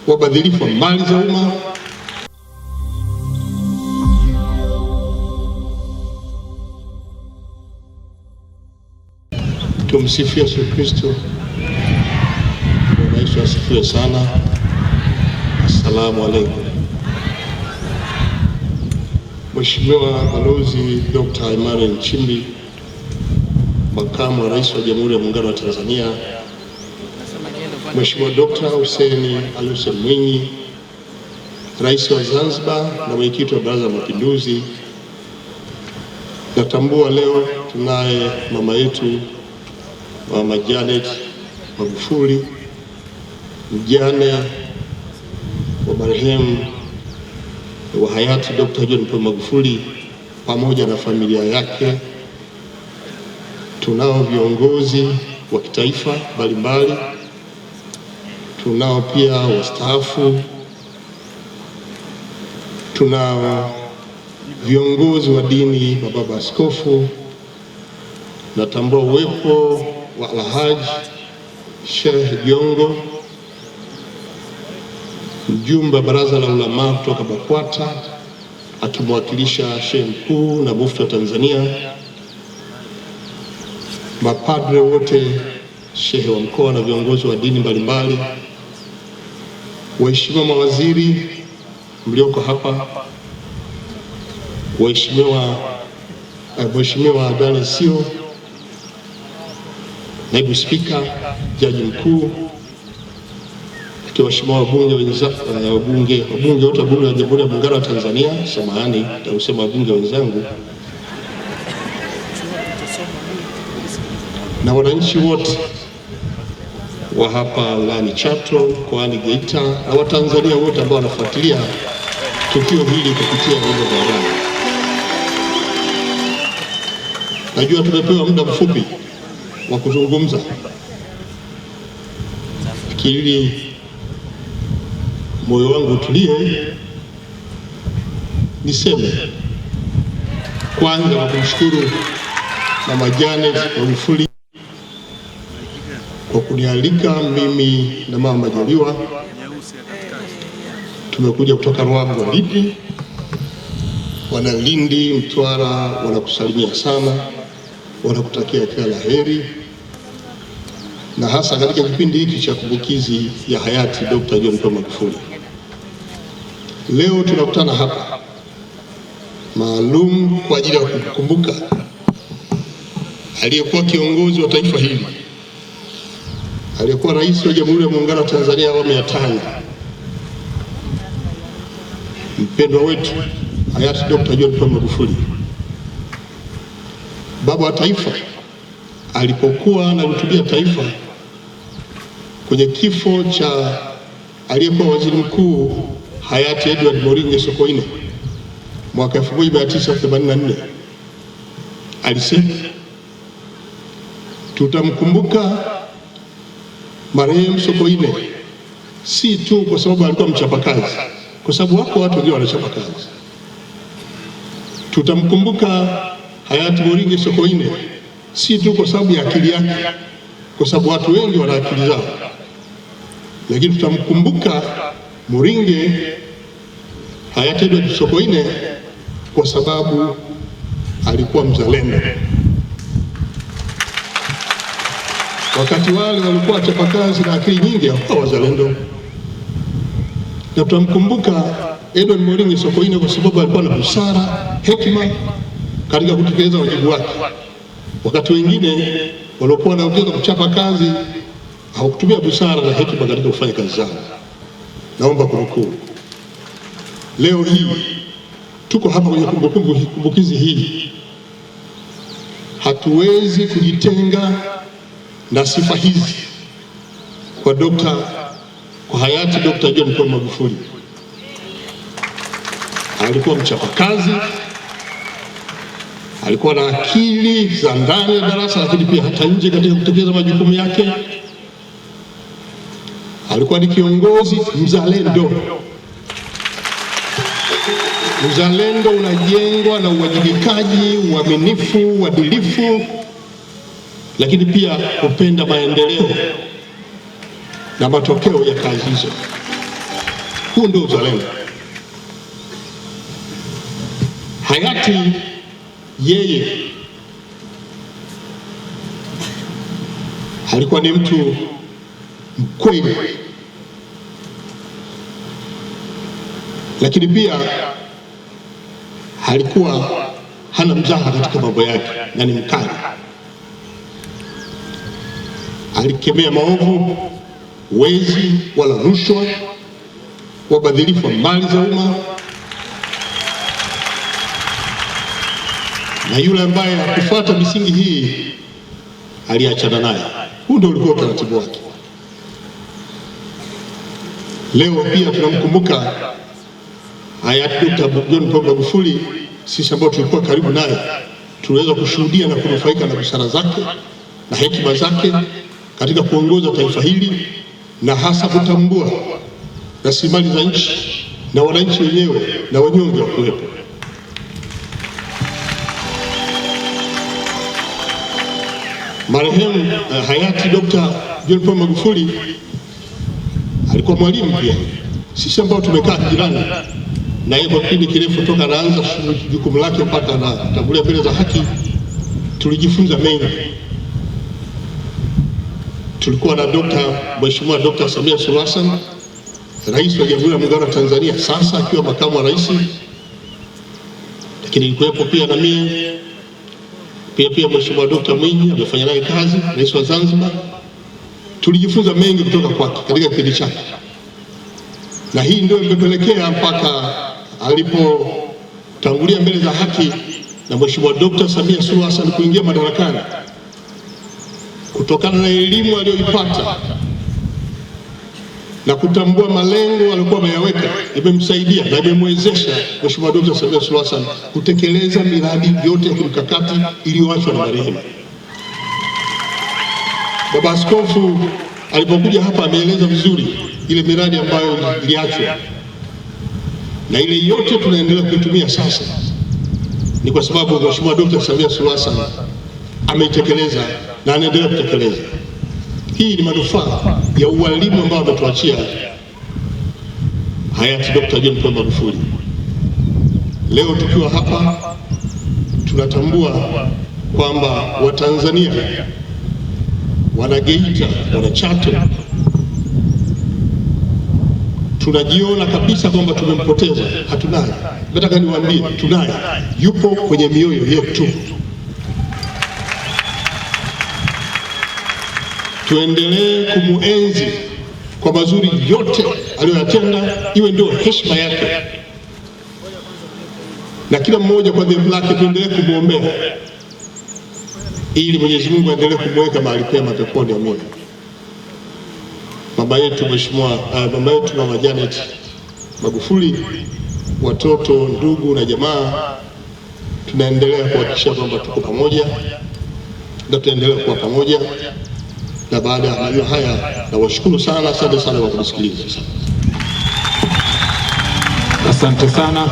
wabadhirifu wa mali za umma, tumsifu Yesu Kristo. Bwana Yesu asifiwe sana. Assalamu alaikum. Mheshimiwa Balozi Dr. Emmanuel Nchimbi, Makamu wa Rais wa Jamhuri ya Muungano wa Tanzania, Mheshimiwa Dr. Hussein Ali Hussein Mwinyi, Rais wa Zanzibar na Mwenyekiti wa Baraza la Mapinduzi, natambua leo tunaye mama yetu Mama Janet Magufuli, mjane wa marehemu wa hayati Dr. John Pombe Magufuli pamoja na familia yake. Tunao viongozi wa kitaifa mbalimbali, tunao pia wastaafu, tunao viongozi wa dini, mababa askofu. Natambua uwepo wa Alhaji Sheikh Jongo, mjumbe wa Baraza la Ulama kutoka BAKWATA akimwakilisha Sheikh Mkuu na Mufti wa Tanzania, mapadre wote, shehe wa mkoa na viongozi wa dini mbalimbali, waheshimiwa mawaziri mlioko hapa, Mheshimiwa Daniel Sio, Naibu Spika, Jaji Mkuu, waheshimiwa wabunge wote wa Bunge la Jamhuri ya Muungano wa Tanzania, samahani nitasema wabunge wenzangu, na wananchi wote wa hapa wilayani Chato, mkoani Geita, na Watanzania wote ambao wanafuatilia tukio hili kupitia vyombo vya habari. Najua tumepewa muda mfupi wa kuzungumza, ili moyo wangu utulie. Niseme kwanza kwa kumshukuru Mama Janet Magufuli kwa kunialika mimi na Mama Majaliwa. Tumekuja kutoka Ruangwa, Lindi, wana Lindi, Mtwara wanakusalimia sana, wanakutakia kila la heri, na hasa katika kipindi hiki cha kumbukizi ya hayati Dr. John Pombe Magufuli. Leo tunakutana hapa maalum kwa ajili ya kukumbuka aliyekuwa kiongozi wa taifa hili, aliyekuwa Rais wa Jamhuri ya Muungano wa Tanzania awamu ya 5, mpendwa wetu hayati Dr. John Pombe Magufuli, baba wa taifa, alipokuwa anahutubia taifa kwenye kifo cha aliyekuwa waziri mkuu hayati Edward Moringe Sokoine mwaka 1984, alisema tutamkumbuka marehemu Sokoine si tu kwa sababu alikuwa mchapakazi, kwa sababu wako watu wengine wanachapa kazi. Tutamkumbuka hayati Moringe Sokoine si tu kwa sababu ya akili yake, kwa sababu watu wengi wana akili zao, lakini tutamkumbuka Moringe hayati Edward Sokoine kwa sababu alikuwa mzalendo. Wakati wale walikuwa wachapakazi na akili nyingi, hawakuwa wazalendo. Na tutamkumbuka Edward Moringe Sokoine kwa sababu alikuwa na busara, hekima katika kutekeleza wajibu wake. Wakati wengine walikuwa wanaongeza kuchapa kazi, hawakutumia busara na hekima katika kufanya kazi zao. Naomba kunukuu, leo hii tuko hapa kwenye kumbukizi hii, hatuwezi kujitenga na sifa hizi kwa hayati Dr. John Pombe Magufuli. Alikuwa mchapakazi, alikuwa na akili za ndani ya darasa, lakini pia hata nje katika kutekeleza majukumu yake. Alikuwa ni kiongozi mzalendo. Uzalendo unajengwa na uwajibikaji, uaminifu, uadilifu, lakini pia kupenda maendeleo na matokeo ya kazi hizo. Huu ndio uzalendo. Hayati yeye alikuwa ni mtu mkweli, lakini pia alikuwa hana mzaha katika mambo yake na ni mkali. Alikemea maovu, wezi wala rushwa, wabadhirifu wa mali za umma, na yule ambaye hakufuata misingi hii aliachana naye. Huu ndio ulikuwa utaratibu wake. Leo pia tunamkumbuka hayati Dr. John Pombe Magufuli. Sisi ambao tulikuwa karibu naye tunaweza kushuhudia na kunufaika na busara zake na hekima zake katika kuongoza taifa hili, na hasa kutambua rasilimali za nchi na wananchi wenyewe na wanyonge wa kuwepo. Marehemu hayati Dr. John Pombe Magufuli alikuwa mwalimu pia. Sisi ambao tumekaa jirani na yeye kwa kipindi kirefu toka anaanza jukumu lake mpaka anatangulia mbele za haki, tulijifunza mengi. Tulikuwa na Mheshimiwa Dr. Samia Suluhu Hassan, Rais wa Jamhuri ya Muungano wa Tanzania, sasa akiwa makamu wa rais, lakini ilikuwepo pia na mimi pia Mheshimiwa Dr. Mwinyi amefanya naye kazi, Rais wa Zanzibar. Tulijifunza mengi kutoka kwake katika kipindi chake, na hii ndio imepelekea mpaka alipotangulia mbele za haki na Mheshimiwa Dr. Samia Suluhu Hassan kuingia madarakani, kutokana na elimu aliyoipata na kutambua malengo aliyokuwa ameyaweka, imemsaidia na imemwezesha Mheshimiwa Dr. Samia Suluhu Hassan kutekeleza miradi yote ya kimkakati iliyoachwa na marehemu. Baba Askofu alipokuja hapa ameeleza vizuri ile miradi ambayo iliachwa, na ile yote tunaendelea kuitumia sasa ni kwa sababu Mheshimiwa Dr. Samia Suluhu Hassan ameitekeleza na anaendelea kutekeleza. Hii ni manufaa ya ualimu ambao ametuachia hayati Dr. John Pombe Magufuli. Leo tukiwa hapa tunatambua kwamba Watanzania, wana Geita, wana Chato, tunajiona kabisa kwamba tumempoteza. Hatunaye. Nataka niwaambie tunaye, yupo kwenye mioyo yetu. Tuendelee kumuenzi kwa mazuri yote aliyoyatenda, iwe ndio heshima yake, na kila mmoja kwa dhambi lake tuendelee kumwombea ili Mwenyezi Mungu aendelee kumweka mahali pema peponi. Amina. Baba yetu Mama Janet Magufuli, watoto, ndugu na jamaa, tunaendelea kuhakikisha kwamba tuko pamoja na tutaendelea kuwa pamoja. Na baada ya haya nawashukuru sana, asante sana kwa kunisikiliza. Asante sana.